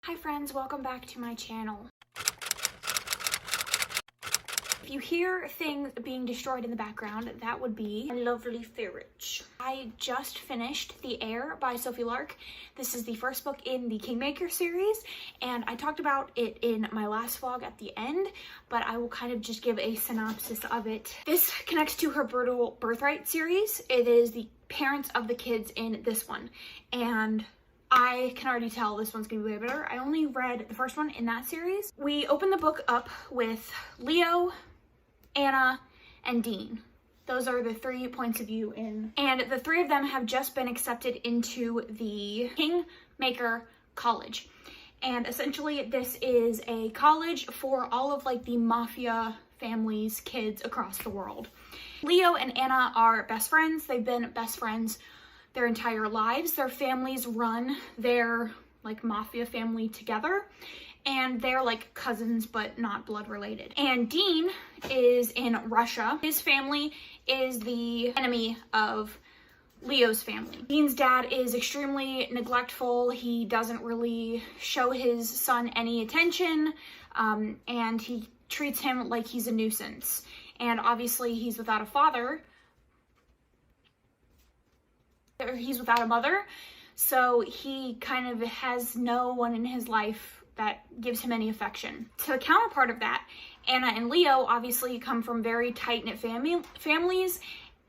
Hi friends, welcome back to my channel. If you hear things being destroyed in the background, that would be a lovely ferret. I just finished The Heir by Sophie Lark. This is the first book in the Kingmaker series, and I talked about it in my last vlog at the end, but I will kind of just give a synopsis of it. This connects to her Brutal Birthright series. It is the parents of the kids in this one, and I can already tell this one's gonna be way better. I only read the first one in that series. We open the book up with Leo, Anna, and Dean. Those are the 3 points of view in, and the 3 of them have just been accepted into the Kingmaker College. And essentially this is a college for all of like the mafia families, kids across the world. Leo and Anna are best friends. They've been best friends their entire lives. Their families run their like mafia family together, and they're like cousins but not blood related. And Dean is in Russia. His family is the enemy of Leo's family. Dean's dad is extremely neglectful. He doesn't really show his son any attention, and he treats him like he's a nuisance. And obviously he's without a father, or he's without a mother, so he kind of has no one in his life that gives him any affection. To the counterpart of that, Anna and Leo obviously come from very tight-knit families.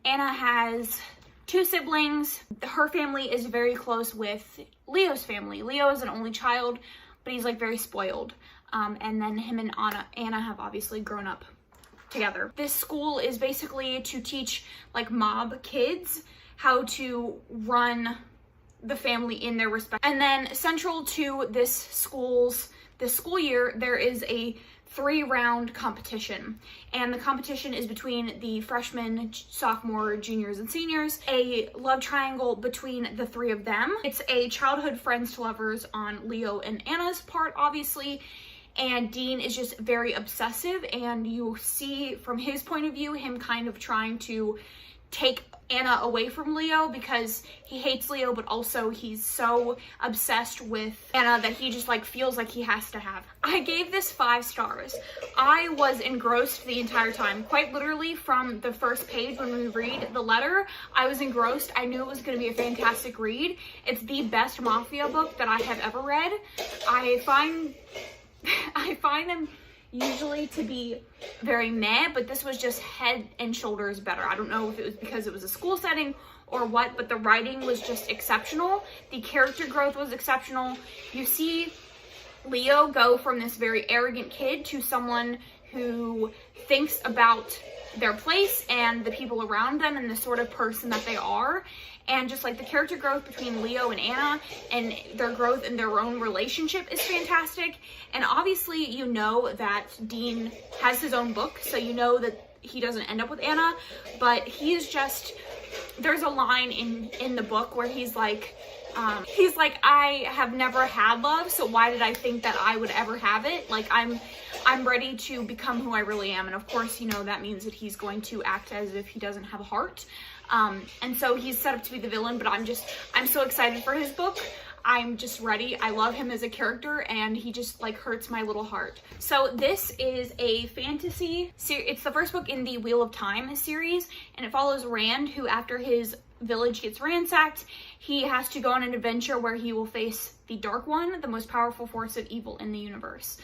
Anna has 2 siblings. Her family is very close with Leo's family. Leo is an only child, but he's like very spoiled. And then him and Anna have obviously grown up together. This school is basically to teach like mob kids how to run the family in their respect. And then central to this school year, there is a 3-round competition. And the competition is between the freshmen, sophomore, juniors, and seniors. A love triangle between the 3 of them. It's a childhood friends to lovers on Leo and Anna's part, obviously. And Dean is just very obsessive, and you see from his point of view, him kind of trying to take Anna away from Leo because he hates Leo, but also he's so obsessed with Anna that he just like feels like he has to have her. I gave this 5 stars. I was engrossed the entire time, quite literally from the first page when we read the letter. I was engrossed. I knew it was going to be a fantastic read. It's the best mafia book that I have ever read. I find them usually to be very meh, but this was just head and shoulders better. I don't know if it was because it was a school setting or what, but the writing was just exceptional. The character growth was exceptional. You see Leo go from this very arrogant kid to someone who thinks about their place and the people around them and the sort of person that they are. And just like the character growth between Leo and Anna and their growth in their own relationship is fantastic. And obviously you know that Dean has his own book, so you know that he doesn't end up with Anna, but he's just, there's a line in the book where he's like, I have never had love, so why did I think that I would ever have it? Like, I'm ready to become who I really am. And of course, you know, that means that he's going to act as if he doesn't have a heart. And so he's set up to be the villain, but I'm so excited for his book. I'm just ready. I love him as a character, and he just like hurts my little heart. So this is a fantasy series. It's the first book in the Wheel of Time series, and it follows Rand, who after his village gets ransacked, he has to go on an adventure where he will face the Dark One, the most powerful force of evil in the universe.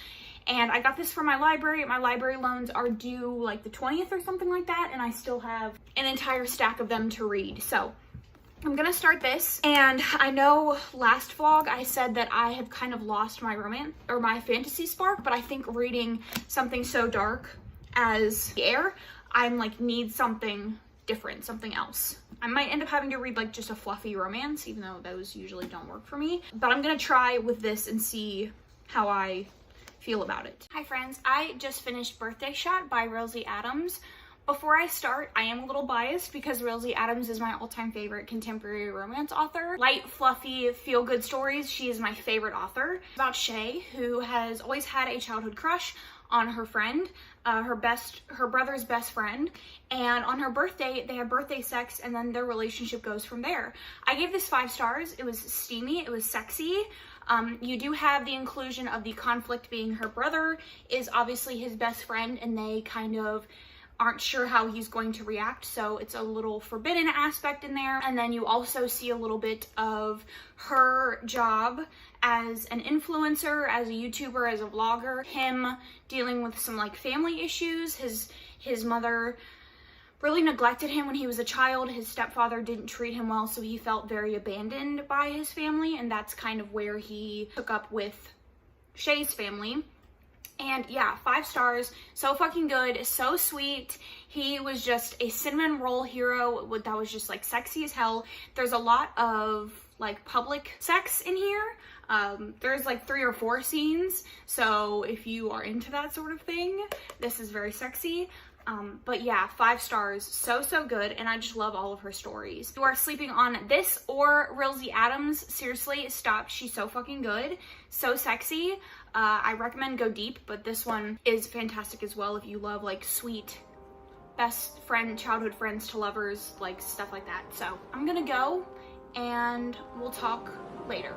And I got this from my library. My library loans are due like the 20th or something like that, and I still have an entire stack of them to read. So I'm gonna start this. And I know last vlog I said that I have kind of lost my romance or my fantasy spark, but I think reading something so dark as The Heir, I'm like need something different, something else. I might end up having to read like just a fluffy romance, even though those usually don't work for me. But I'm gonna try with this and see how I feel about it. Hi friends, I just finished Birthday Shot by Rosie Adams. Before I start, I am a little biased because Rosie Adams is my all-time favorite contemporary romance author. Light, fluffy, feel-good stories. She is my favorite author. It's about Shay, who has always had a childhood crush on her friend, her brother's best friend, and on her birthday, they have birthday sex, and then their relationship goes from there. I gave this 5 stars. It was steamy, it was sexy. You do have the inclusion of the conflict being her brother is obviously his best friend, and they kind of aren't sure how he's going to react, so it's a little forbidden aspect in there. And then you also see a little bit of her job as an influencer, as a YouTuber, as a vlogger, him dealing with some like family issues. His mother really neglected him when he was a child. His stepfather didn't treat him well, so he felt very abandoned by his family, and that's kind of where he took up with Shay's family. And yeah, 5 stars, so fucking good, so sweet. He was just a cinnamon roll hero that was just like sexy as hell. There's a lot of like public sex in here. There's like 3 or 4 scenes, so if you are into that sort of thing, this is very sexy. But yeah, 5 stars, so good, and I just love all of her stories. If you are sleeping on this or Rilzy Adams, seriously, stop. She's so fucking good, so sexy. I recommend Go Deep, but this one is fantastic as well if you love like sweet best friend, childhood friends to lovers, like stuff like that. So I'm gonna go and we'll talk later.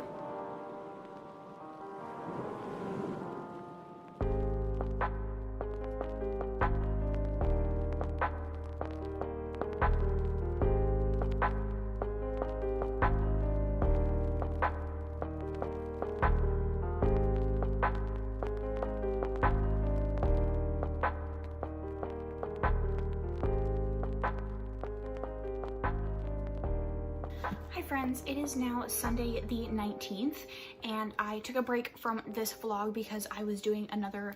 Hi friends, it is now Sunday the 19th, and I took a break from this vlog because I was doing another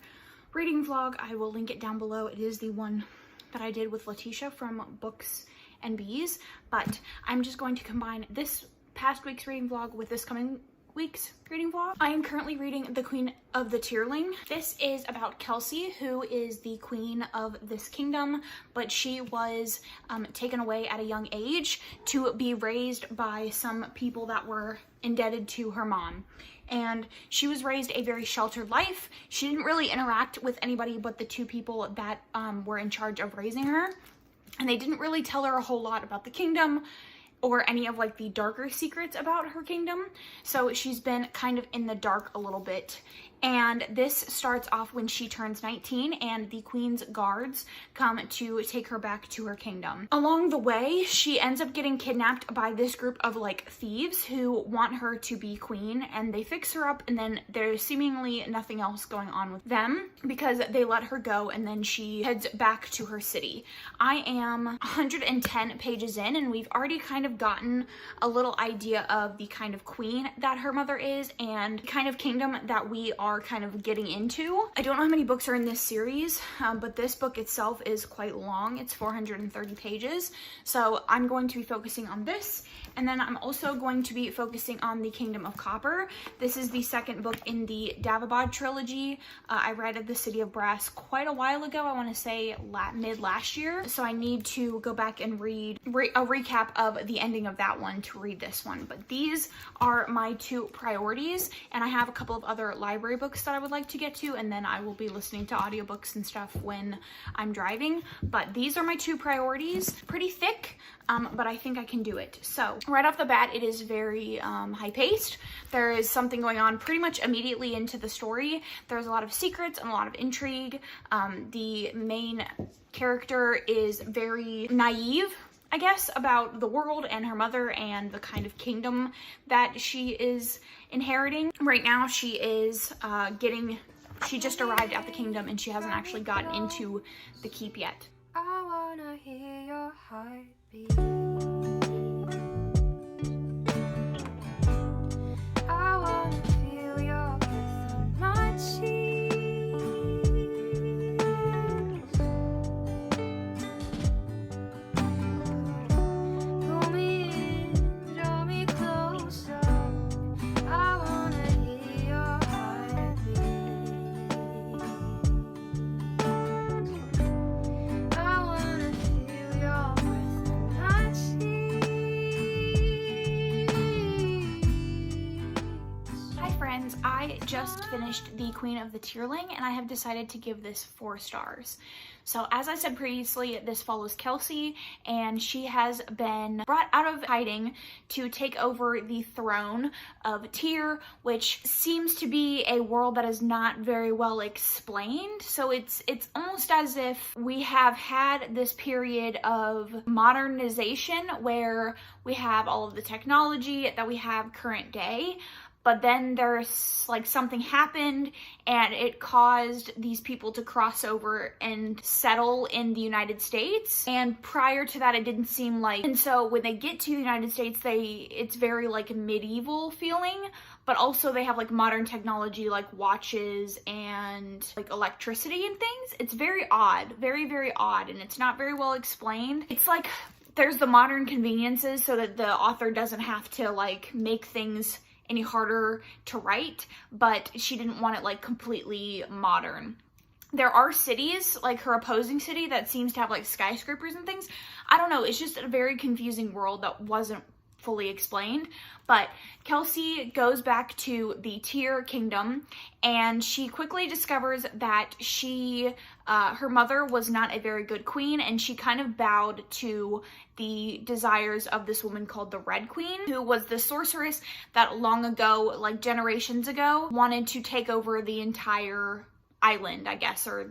reading vlog. I will link it down below. It is the one that I did with Letitia from Books and Bees, but I'm just going to combine this past week's reading vlog with this coming week's reading vlog. I am currently reading The Queen of the Tearling. This is about Kelsey, who is the queen of this kingdom, but she was taken away at a young age to be raised by some people that were indebted to her mom. And she was raised a very sheltered life. She didn't really interact with anybody but the 2 people that were in charge of raising her. And they didn't really tell her a whole lot about the kingdom or any of like the darker secrets about her kingdom. So she's been kind of in the dark a little bit. And this starts off when she turns 19 and the queen's guards come to take her back to her kingdom. Along the way, she ends up getting kidnapped by this group of like thieves who want her to be queen, and they fix her up, and then there's seemingly nothing else going on with them because they let her go, and then she heads back to her city. I am 110 pages in, and we've already kind of gotten a little idea of the kind of queen that her mother is and the kind of kingdom that we are kind of getting into. I don't know how many books are in this series, but this book itself is quite long. It's 430 pages. So I'm going to be focusing on this, and then I'm also going to be focusing on the Kingdom of Copper. This is the second book in the Davabad trilogy. I read The City of Brass quite a while ago. I want to say mid last year. So I need to go back and read a recap of the ending of that one to read this one. But these are my 2 priorities, and I have a couple of other library books that I would like to get to, and then I will be listening to audiobooks and stuff when I'm driving. But these are my 2 priorities. Pretty thick, but I think I can do it. So right off the bat, it is very high-paced. There is something going on pretty much immediately into the story. There's a lot of secrets and a lot of intrigue. The main character is very naive, I guess, about the world and her mother and the kind of kingdom that she is inheriting. Right now, she is she just arrived at the kingdom and she hasn't actually gotten into the keep yet. I wanna hear your heartbeat. I wanna feel your breath on my cheek. Pull me in, draw me closer. I wanna hear your heartbeat. I wanna feel your breath on my cheek. just finished The Queen of the Tearling, and I have decided to give this 4 stars. So as I said previously, this follows Kelsey, and she has been brought out of hiding to take over the throne of Tyr, which seems to be a world that is not very well explained. So it's almost as if we have had this period of modernization where we have all of the technology that we have current day, but then there's like something happened and it caused these people to cross over and settle in the United States. And prior to that, it didn't seem like, and so when they get to the United States, it's very like medieval feeling, but also they have like modern technology like watches and like electricity and things. It's very odd, very, very odd, and it's not very well explained. It's like there's the modern conveniences so that the author doesn't have to like make things any harder to write, but she didn't want it like completely modern. There are cities, like her opposing city, that seems to have like skyscrapers and things. I don't know, it's just a very confusing world that wasn't fully explained. But Kelsey goes back to the Tyr kingdom, and she quickly discovers that her mother was not a very good queen, and she kind of bowed to the desires of this woman called the Red Queen, who was the sorceress that long ago, like generations ago, wanted to take over the entire island, I guess, or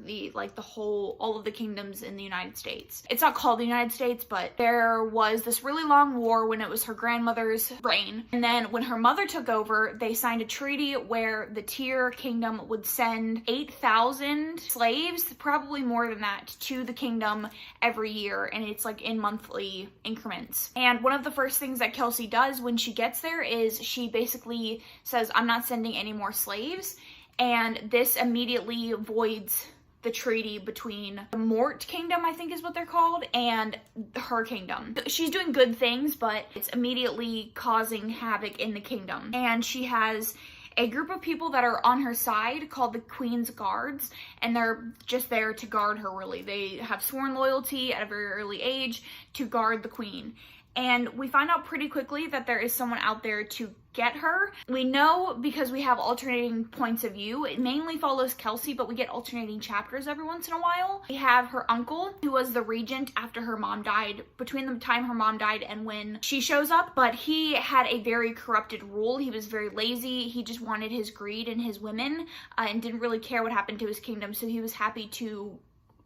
all of the kingdoms in the United States. It's not called the United States, but there was this really long war when it was her grandmother's reign. And then when her mother took over, they signed a treaty where the Tyr kingdom would send 8,000 slaves, probably more than that, to the kingdom every year. And it's like in monthly increments. And one of the first things that Kelsey does when she gets there is she basically says, I'm not sending any more slaves. And this immediately voids the treaty between the Mort kingdom, I think is what they're called, and her kingdom. She's doing good things, but it's immediately causing havoc in the kingdom. And she has a group of people that are on her side called the Queen's Guards, and they're just there to guard her, really. They have sworn loyalty at a very early age to guard the queen. And we find out pretty quickly that there is someone out there to get her. We know because we have alternating points of view. It mainly follows Kelsey, but we get alternating chapters every once in a while. We have her uncle, who was the regent after her mom died, between the time her mom died and when she shows up, but he had a very corrupted rule. He was very lazy. He just wanted his greed and his women, and didn't really care what happened to his kingdom, so he was happy to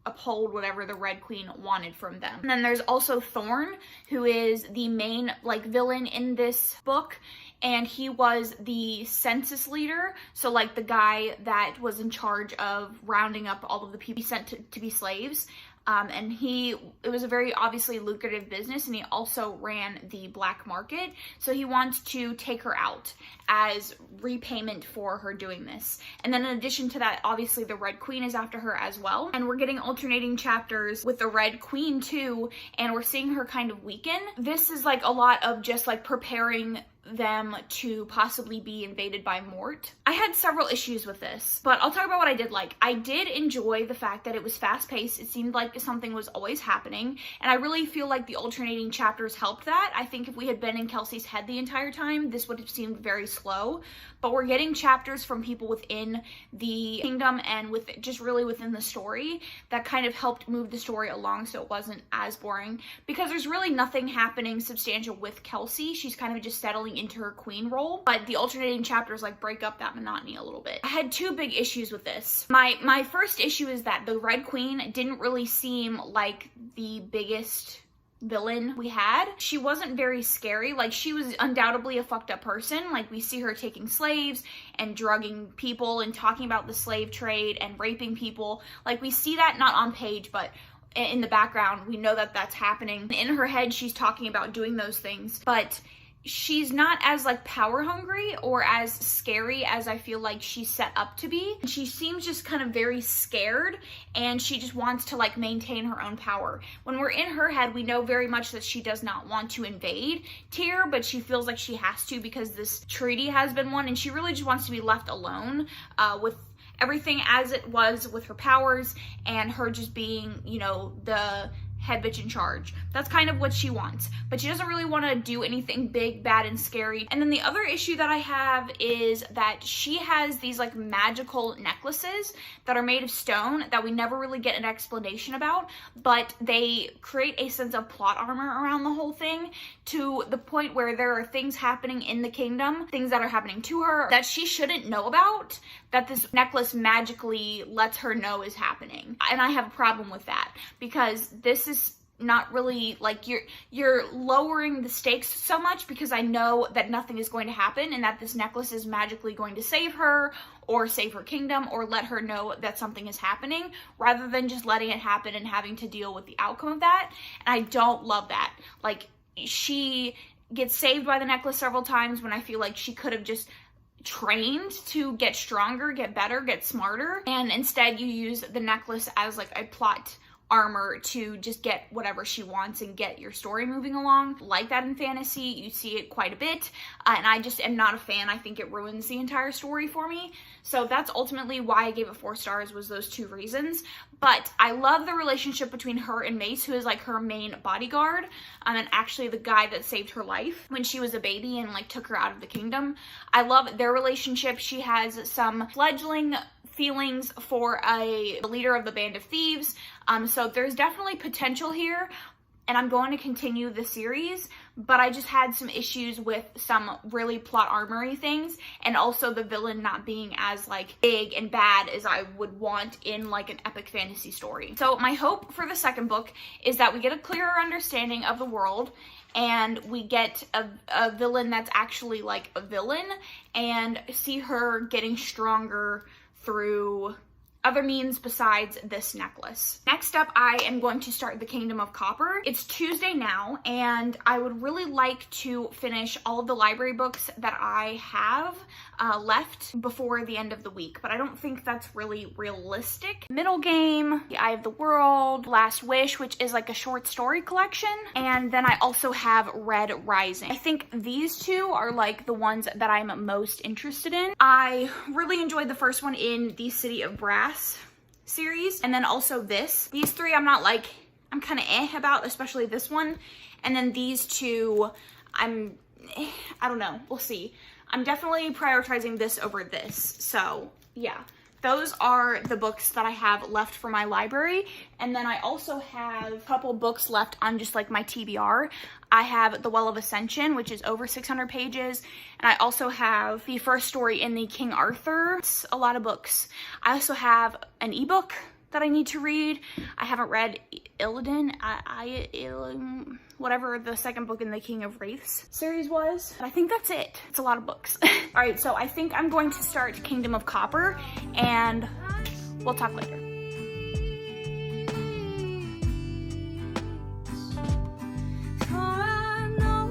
uphold whatever the Red Queen wanted from them. And then there's also Thorn, who is the main like villain in this book, and he was the census leader, so like the guy that was in charge of rounding up all of the people sent to be slaves. And it was a very obviously lucrative business, and he also ran the black market. So he wants to take her out as repayment for her doing this. And then in addition to that, obviously the Red Queen is after her as well. And we're getting alternating chapters with the Red Queen too, and we're seeing her kind of weaken. This is like a lot of just like preparing them to possibly be invaded by Mort. I had several issues with this, but I'll talk about what I did like. I did enjoy the fact that it was fast-paced. It seemed like something was always happening, and I really feel like the alternating chapters helped that. I think if we had been in Kelsey's head the entire time, this would have seemed very slow, but we're getting chapters from people within the kingdom and just really within the story that kind of helped move the story along so it wasn't as boring, because there's really nothing happening substantial with Kelsey. She's kind of just settling into her queen role, but the alternating chapters like break up that monotony a little bit. I had 2 big issues with this. My first issue is that the Red Queen didn't really seem like the biggest villain we had. She wasn't very scary. Like, she was undoubtedly a fucked up person. Like, we see her taking slaves and drugging people and talking about the slave trade and raping people. Like, we see that not on page, but in the background, we know that that's happening. In her head, she's talking about doing those things, but she's not as like power hungry or as scary as I feel like she's set up to be. She seems just kind of very scared, and she just wants to like maintain her own power. When we're in her head, we know very much that she does not want to invade Tyr, but she feels like she has to because this treaty has been won, and she really just wants to be left alone with everything as it was with her powers and her just being, you know, the head bitch in charge. That's kind of what she wants, but she doesn't really want to do anything big, bad, and scary. And then the other issue that I have is that she has these like magical necklaces that are made of stone that we never really get an explanation about, but they create a sense of plot armor around the whole thing, to the point where there are things happening in the kingdom, things that are happening to her that she shouldn't know about, that this necklace magically lets her know is happening. And I have a problem with that, because this is not really like, you're lowering the stakes so much, because I know that nothing is going to happen and that this necklace is magically going to save her or save her kingdom or let her know that something is happening, rather than just letting it happen and having to deal with the outcome of that. And I don't love that. Like, she gets saved by the necklace several times when I feel like she could have just trained to get stronger, get better, get smarter, and instead you use the necklace as like a plot armor to just get whatever she wants and get your story moving along. Like that in fantasy, you see it quite a bit, and I just am not a fan. I think it ruins the entire story for me. So that's ultimately why I gave it 4 stars, was those 2 reasons. But I love the relationship between her and Mace, who is like her main bodyguard, and actually the guy that saved her life when she was a baby and like took her out of the kingdom. I love their relationship. She has some fledgling feelings for a leader of the band of thieves, so there's definitely potential here, and I'm going to continue the series, but I just had some issues with some really plot armory things, and also the villain not being as like big and bad as I would want in like an epic fantasy story. So my hope for the second book is that we get a clearer understanding of the world, and we get a villain that's actually like a villain, and see her getting stronger through other means besides this necklace. Next up, I am going to start The Kingdom of Copper. It's Tuesday now, and I would really like to finish all of the library books that I have left before the end of the week, but I don't think that's really realistic. Middle Game, The Eye of the World, Last Wish, which is like a short story collection, and then I also have Red Rising. I think these 2 are like the ones that I'm most interested in. I really enjoyed the first one in the City of Brass series, and then also this. These 3 I'm not like, I'm kind of about, especially this one. And then these 2, I don't know, we'll see. I'm definitely prioritizing this over this. So yeah, those are the books that I have left for my library. And then I also have a couple books left on just like my TBR. I have The Well of Ascension, which is over 600 pages. And I also have the first story in the King Arthur. It's a lot of books. I also have an ebook that I need to read. I haven't read Illidan, whatever the second book in the King of Wraiths series was. But I think that's it. It's a lot of books. All right, so I think I'm going to start Kingdom of Copper, and we'll talk later. For I know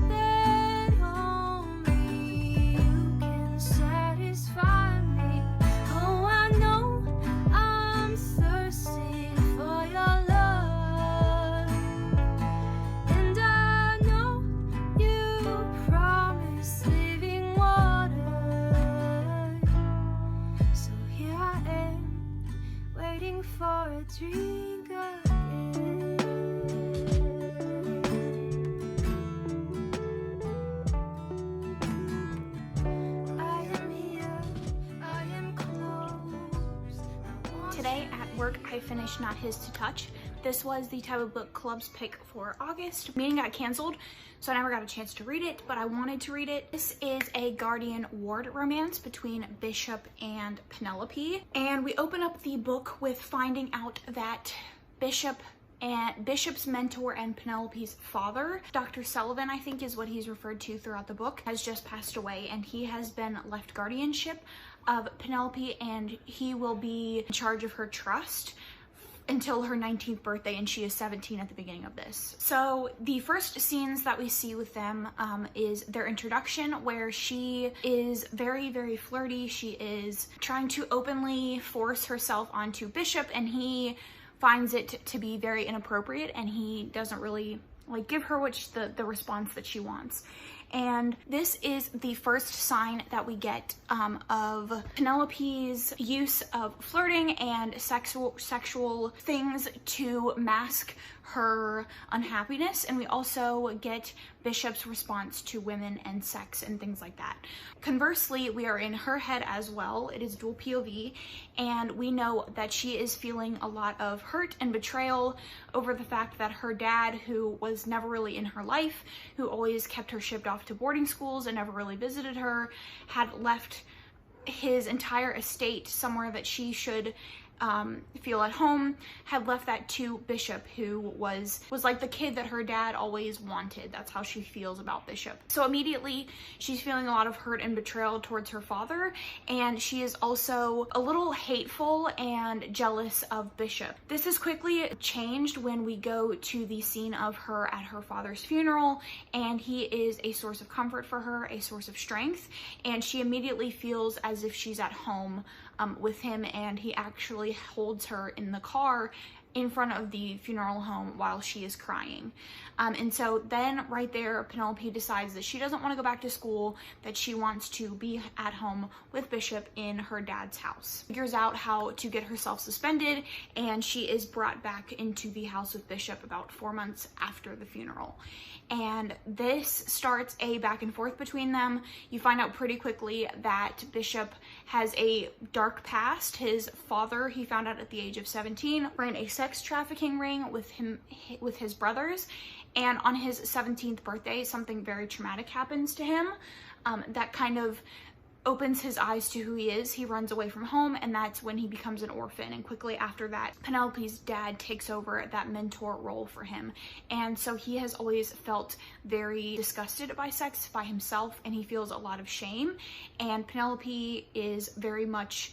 that only you can satisfy me. Oh, I know I'm thirsty for your love, and I know you promised living water. So here I am, waiting for a drink again. I am here, I am close. Today at work, I finished Not His to Touch. This was the type of book club's pick for August. Meeting got canceled, so I never got a chance to read it, but I wanted to read it. This is a Guardian Ward romance between Bishop and Penelope. And we open up the book with finding out that Bishop's mentor and Penelope's father, Dr. Sullivan, I think is what he's referred to throughout the book, has just passed away, and he has been left guardianship of Penelope, and he will be in charge of her trust until her 19th birthday, and she is 17 at the beginning of this. So the first scenes that we see with them is their introduction, where she is very, very flirty. She is trying to openly force herself onto Bishop, and he finds it to be very inappropriate, and he doesn't really like give her the response that she wants. And this is the first sign that we get of Penelope's use of flirting and sexual things to mask her unhappiness, and we also get Bishop's response to women and sex and things like that. Conversely, we are in her head as well. It is dual POV, and we know that she is feeling a lot of hurt and betrayal over the fact that her dad, who was never really in her life, who always kept her shipped off to boarding schools and never really visited her, had left his entire estate somewhere that she should feel at home, had left that to Bishop, who was like the kid that her dad always wanted. That's how she feels about Bishop. So immediately she's feeling a lot of hurt and betrayal towards her father, and she is also a little hateful and jealous of Bishop. This is quickly changed when we go to the scene of her at her father's funeral, and he is a source of comfort for her, a source of strength, and she immediately feels as if she's at home with him, and he actually holds her in the car in front of the funeral home while she is crying. And so then right there, Penelope decides that she doesn't want to go back to school, that she wants to be at home with Bishop in her dad's house. Figures out how to get herself suspended, and she is brought back into the house with Bishop about 4 months after the funeral. And this starts a back and forth between them. You find out pretty quickly that Bishop has a dark past. His father, he found out at the age of 17, ran a sex trafficking ring with his brothers. And on his 17th birthday, something very traumatic happens to him that kind of opens his eyes to who he is. He runs away from home, and that's when he becomes an orphan. And quickly after that, Penelope's dad takes over that mentor role for him. And so he has always felt very disgusted by sex by himself, and he feels a lot of shame. And Penelope is very much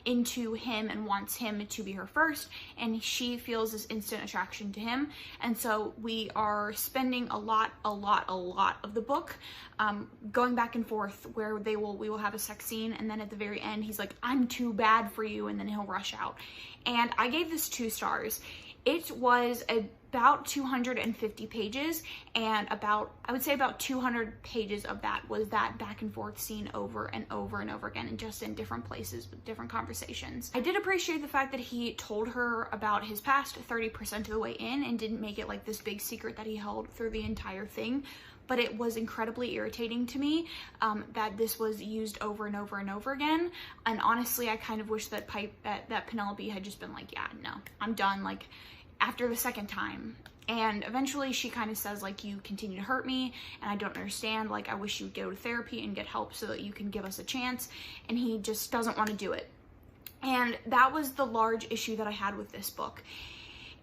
into him and wants him to be her first, and she feels this instant attraction to him. And so we are spending a lot of the book going back and forth where we will have a sex scene, and then at the very end he's like, "I'm too bad for you," and then he'll rush out. And I gave this 2 stars. It was about 250 pages, and I would say about 200 pages of that was that back and forth scene over and over and over again, and just in different places with different conversations. I did appreciate the fact that he told her about his past 30% of the way in and didn't make it like this big secret that he held through the entire thing. But it was incredibly irritating to me that this was used over and over and over again. And honestly, I kind of wish that Penelope had just been like, "Yeah, no, I'm done," like after the second time. And eventually she kind of says, like, "You continue to hurt me and I don't understand, like I wish you would go to therapy and get help so that you can give us a chance." And he just doesn't want to do it. And that was the large issue that I had with this book.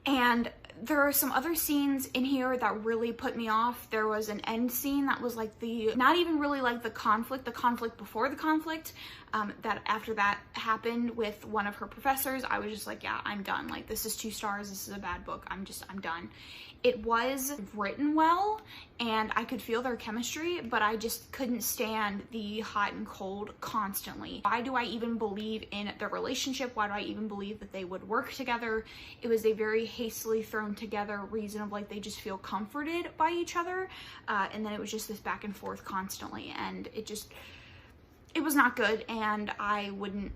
And there are some other scenes in here that really put me off. There was an end scene that was like not even really like the conflict before the conflict, that after that happened with one of her professors, I was just like, yeah, I'm done. Like, this is 2 stars. This is a bad book. I'm done. It was written well, and I could feel their chemistry, but I just couldn't stand the hot and cold constantly. Why do I even believe in their relationship? Why do I even believe that they would work together? It was a very hastily thrown together reason of like they just feel comforted by each other, and then it was just this back and forth constantly, and it was not good, and I wouldn't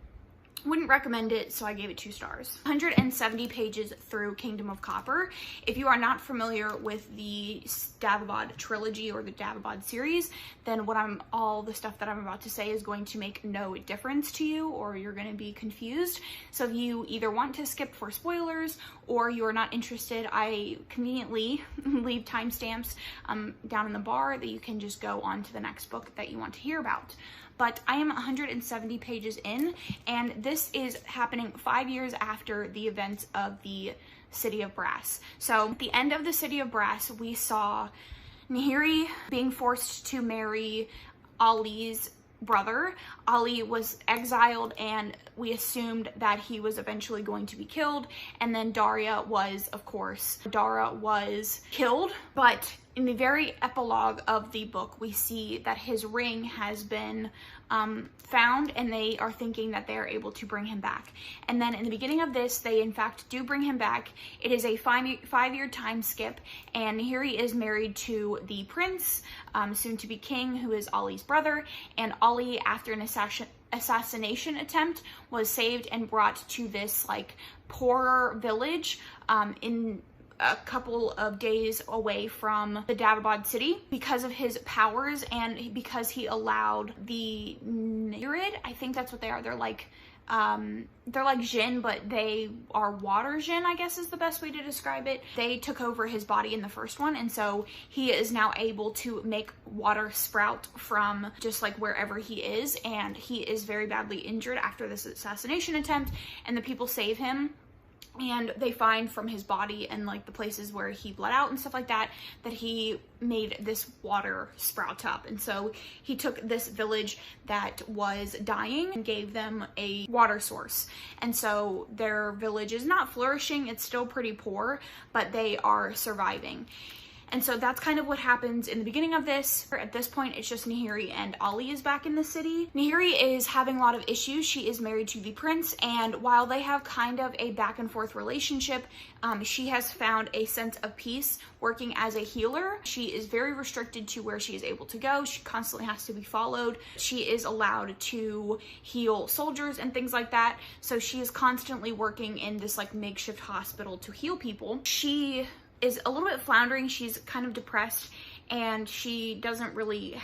recommend it, so I gave it 2 stars. 170 pages through Kingdom of Copper. If you are not familiar with the Davabad trilogy or the Davabad series, then all the stuff that I'm about to say is going to make no difference to you, or you're going to be confused. So if you either want to skip for spoilers or you are not interested, I conveniently leave timestamps down in the bar that you can just go on to the next book that you want to hear about. But I am 170 pages in, and this is happening 5 years after the events of the City of Brass. So at the end of the City of Brass, we saw Nahiri being forced to marry Ali's brother. Ali was exiled, and we assumed that he was eventually going to be killed. And then Dara was killed. But in the very epilogue of the book, we see that his ring has been found, and they are thinking that they are able to bring him back. And then in the beginning of this, they in fact do bring him back. It is a 5-year time skip, and Nahiri is married to the prince, soon to be king, who is Ali's brother. And Ali, after an assassination attempt, was saved and brought to this like poorer village a couple of days away from the Davabad city because of his powers and because he allowed the Nereid, I think that's what they are. They're like Jinn, but they are water Jinn, I guess is the best way to describe it. They took over his body in the first one, and so he is now able to make water sprout from just like wherever he is, and he is very badly injured after this assassination attempt, and the people save him. And they find from his body and like the places where he bled out and stuff like that, that he made this water sprout up. And so he took this village that was dying and gave them a water source. And so their village is not flourishing. It's still pretty poor, but they are surviving. And so that's kind of what happens in the beginning of this. At this point, it's just Nahiri and Ali is back in the city. Nahiri is having a lot of issues. She is married to the prince, and while they have kind of a back and forth relationship, she has found a sense of peace working as a healer. She is very restricted to where she is able to go. She constantly has to be followed. She is allowed to heal soldiers and things like that. So she is constantly working in this like makeshift hospital to heal people. She is a little bit floundering. She's kind of depressed, and she doesn't really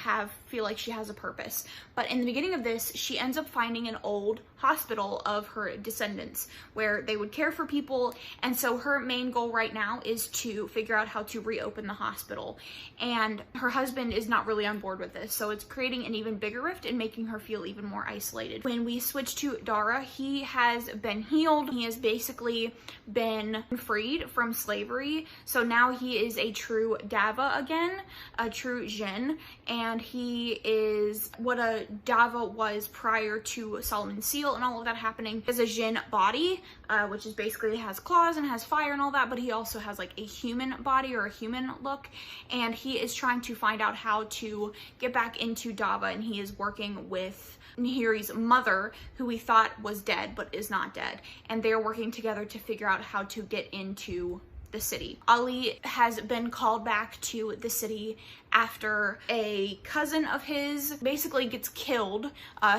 feel like she has a purpose. But in the beginning of this, she ends up finding an old hospital of her descendants where they would care for people. And so her main goal right now is to figure out how to reopen the hospital. And her husband is not really on board with this. So it's creating an even bigger rift and making her feel even more isolated. When we switch to Dara, he has been healed. He has basically been freed from slavery. So now he is a true Dava again, a true Jinn. And he is what a Dava was prior to Solomon's Seal and all of that happening, is a Jinn body, which is basically has claws and has fire and all that, but he also has like a human body or a human look, and he is trying to find out how to get back into Dava, and he is working with Nahiri's mother, who we thought was dead but is not dead, and they're working together to figure out how to get into the city. Ali has been called back to the city after a cousin of his basically gets killed.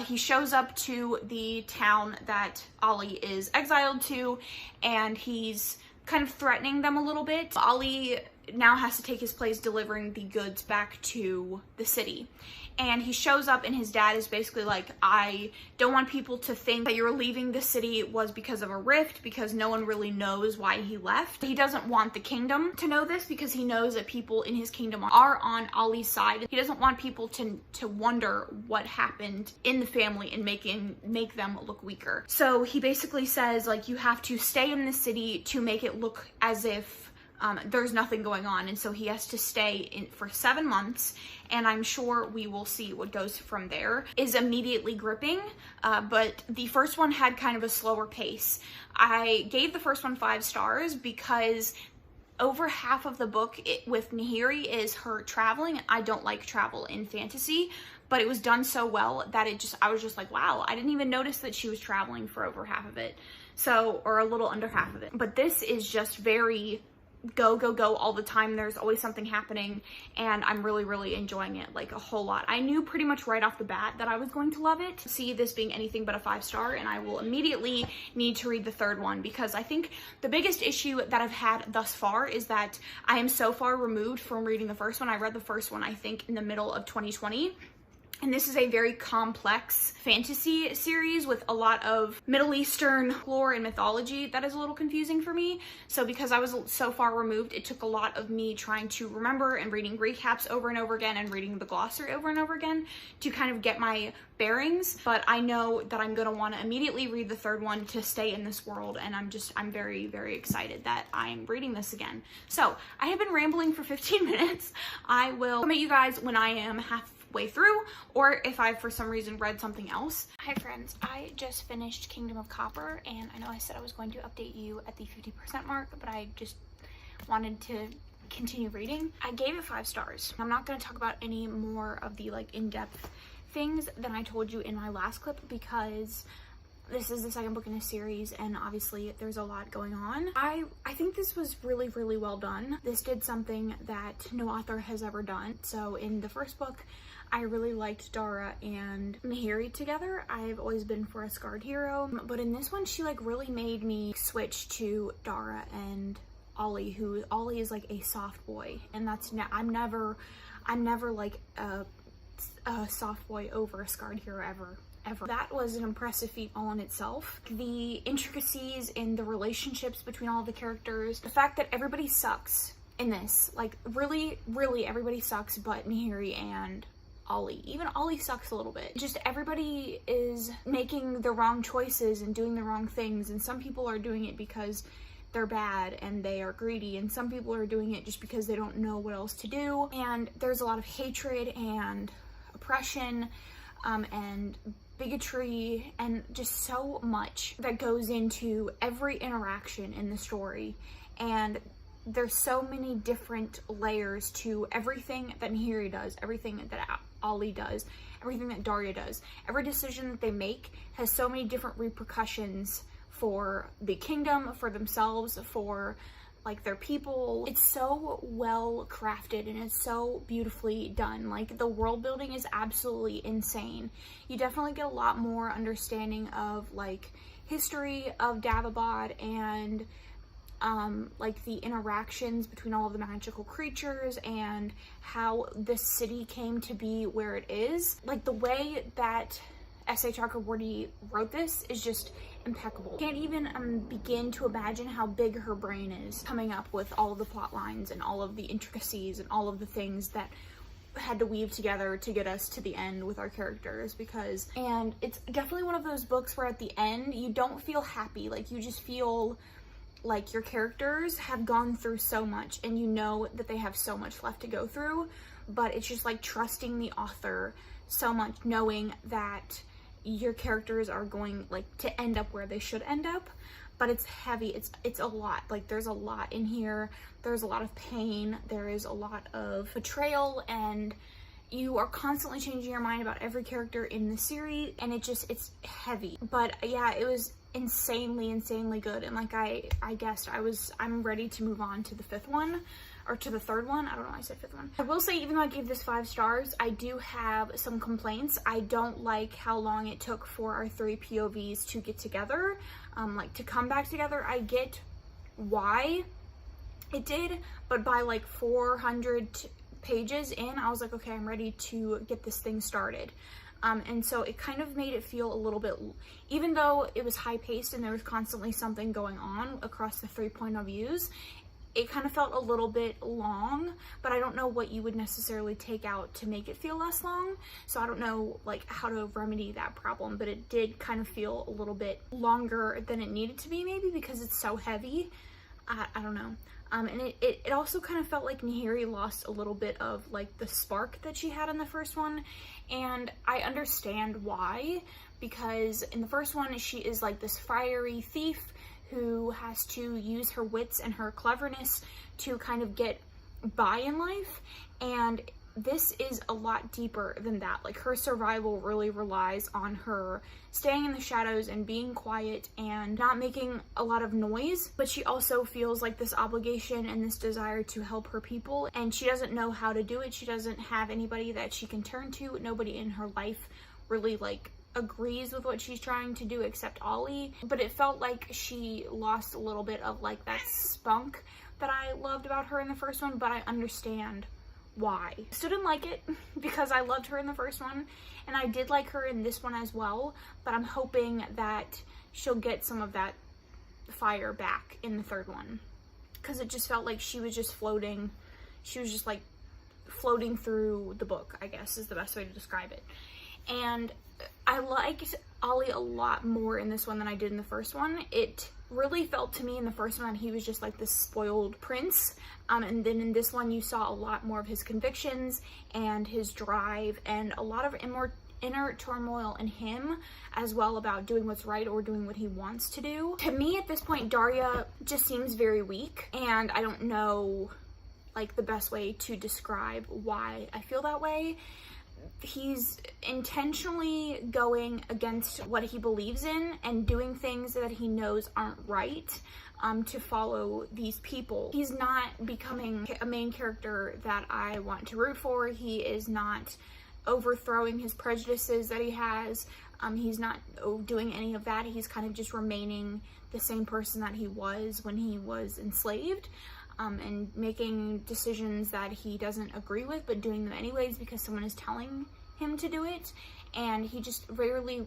He shows up to the town that Ali is exiled to, and he's kind of threatening them a little bit. Ali now has to take his place delivering the goods back to the city. And he shows up, and his dad is basically like, I don't want people to think that you're leaving the city was because of a rift, because no one really knows why he left. He doesn't want the kingdom to know this because he knows that people in his kingdom are on Ali's side. He doesn't want people to wonder what happened in the family and make them look weaker. So he basically says, like, you have to stay in the city to make it look as if there's nothing going on. And so he has to stay in for 7 months, and I'm sure we will see what goes from there. Is immediately gripping, but the first one had kind of a slower pace. I gave the first one 5 stars because over half of the book with Nahiri is her traveling. I don't like travel in fantasy, but it was done so well that I was just like, wow, I didn't even notice that she was traveling for over half of it. So, or a little under half of it. But this is just very go, go, go all the time. There's always something happening, and I'm really, really enjoying it, like a whole lot. I knew pretty much right off the bat that I was going to love it. See this being anything but a 5-star, and I will immediately need to read the third one, because I think the biggest issue that I've had thus far is that I am so far removed from reading the first one. I read the first one, I think, in the middle of 2020. And this is a very complex fantasy series with a lot of Middle Eastern lore and mythology that is a little confusing for me. So because I was so far removed, it took a lot of me trying to remember and reading recaps over and over again and reading the glossary over and over again to kind of get my bearings. But I know that I'm going to want to immediately read the third one to stay in this world, and I'm very, very excited that I'm reading this again. So I have been rambling for 15 minutes. I will come at you guys when I am halfway through, or if I for some reason read something else. Hi friends, I just finished Kingdom of Copper, and I know I said I was going to update you at the 50% mark, but I just wanted to continue reading. I gave it 5 stars. I'm not going to talk about any more of the like in-depth things than I told you in my last clip, because this is the second book in a series, and obviously there's a lot going on. I think this was really, really well done. This did something that no author has ever done. So in the first book, I really liked Dara and Nahiri together. I've always been for a scarred hero, but in this one, she like really made me switch to Dara and Ollie is like a soft boy, and I'm never like a soft boy over a scarred hero ever. That was an impressive feat all in itself. The intricacies in the relationships between all the characters, the fact that everybody sucks in this, like really everybody sucks but Nahiri and Ollie. Even Ollie sucks a little bit. Just everybody is making the wrong choices and doing the wrong things, and some people are doing it because they're bad and they are greedy, and some people are doing it just because they don't know what else to do. And there's a lot of hatred and oppression and bigotry and just so much that goes into every interaction in the story, and there's so many different layers to everything that Nahiri does, everything that Ollie does, everything that Daria does. Every decision that they make has so many different repercussions for the kingdom, for themselves, for like their people. It's so well crafted and it's so beautifully done. Like the world building is absolutely insane. You definitely get a lot more understanding of like history of Davabad and like the interactions between all of the magical creatures and how this city came to be where it is. Like the way that S.A. Chakraborty wrote this is just impeccable. Can't even begin to imagine how big her brain is coming up with all of the plot lines and all of the intricacies and all of the things that had to weave together to get us to the end with our characters. And it's definitely one of those books where at the end you don't feel happy, like you just feel like your characters have gone through so much and you know that they have so much left to go through, but it's just like trusting the author so much, knowing that your characters are going like to end up where they should end up. But it's heavy, it's a lot. Like there's a lot in here, there's a lot of pain, there is a lot of betrayal, and you are constantly changing your mind about every character in the series, and it's heavy. But yeah, it was insanely good. And like I guessed, I'm ready to move on to the fifth one, or to the third one. I don't know why I said fifth one. I will say, even though I gave this 5 stars, I do have some complaints. I don't like how long it took for our 3 POVs to get together, like to come back together. I get why it did, but by like 400 pages in, I was like, okay, I'm ready to get this thing started. And so it kind of made it feel a little bit, even though it was high paced and there was constantly something going on across the 3 point of views, it kind of felt a little bit long. But I don't know what you would necessarily take out to make it feel less long, so I don't know like how to remedy that problem. But it did kind of feel a little bit longer than it needed to be, maybe because it's so heavy. I don't know. And it also kind of felt like Nahiri lost a little bit of like the spark that she had in the first one, and I understand why, because in the first one she is like this fiery thief who has to use her wits and her cleverness to kind of get by in life, and this is a lot deeper than that. Like her survival really relies on her staying in the shadows and being quiet and not making a lot of noise, but she also feels like this obligation and this desire to help her people, and she doesn't know how to do it. She doesn't have anybody that she can turn to. Nobody in her life really like agrees with what she's trying to do except Ollie. But it felt like she lost a little bit of like that spunk that I loved about her in the first one, but I understand why. I still didn't like it because I loved her in the first one, and I did like her in this one as well, but I'm hoping that she'll get some of that fire back in the third one, because it just felt like she was just floating. She was just like floating through the book, I guess is the best way to describe it. And I liked Ollie a lot more in this one than I did in the first one. It really felt to me in the first one he was just like this spoiled prince, and then in this one you saw a lot more of his convictions and his drive and a lot of inner turmoil in him as well, about doing what's right or doing what he wants to do. To me at this point, Daria just seems very weak, and I don't know like the best way to describe why I feel that way. He's intentionally going against what he believes in and doing things that he knows aren't right, to follow these people. He's not becoming a main character that I want to root for. He is not overthrowing his prejudices that he has. He's not doing any of that. He's kind of just remaining the same person that he was when he was enslaved, and making decisions that he doesn't agree with, but doing them anyways because someone is telling him to do it. And he just really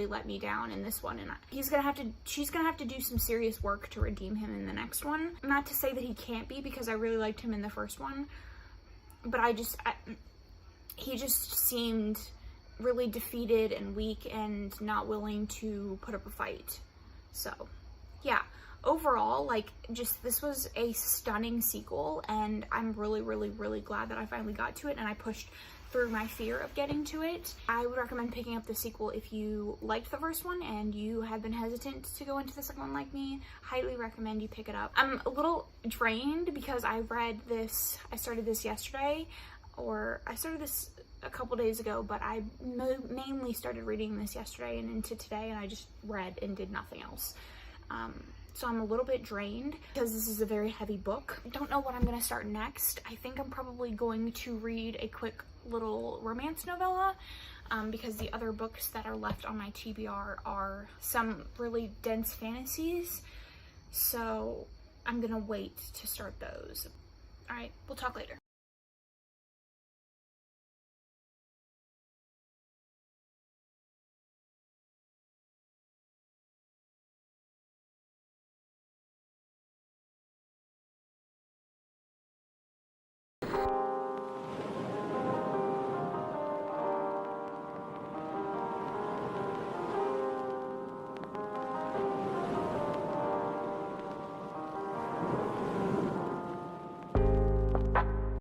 let me down in this one, and she's gonna have to do some serious work to redeem him in the next one. Not to say that he can't be, because I really liked him in the first one, but he just seemed really defeated and weak and not willing to put up a fight. So yeah, overall, like, just this was a stunning sequel, and I'm really glad that I finally got to it and I pushed through my fear of getting to it. I would recommend picking up the sequel if you liked the first one and you have been hesitant to go into the second one like me. Highly recommend you pick it up. I'm a little drained because I started this yesterday, or I started this a couple days ago, but I mainly started reading this yesterday and into today, and I just read and did nothing else. So I'm a little bit drained because this is a very heavy book. I don't know what I'm going to start next. I think I'm probably going to read a quick little romance novella, because the other books that are left on my TBR are some really dense fantasies. So I'm going to wait to start those. All right, we'll talk later.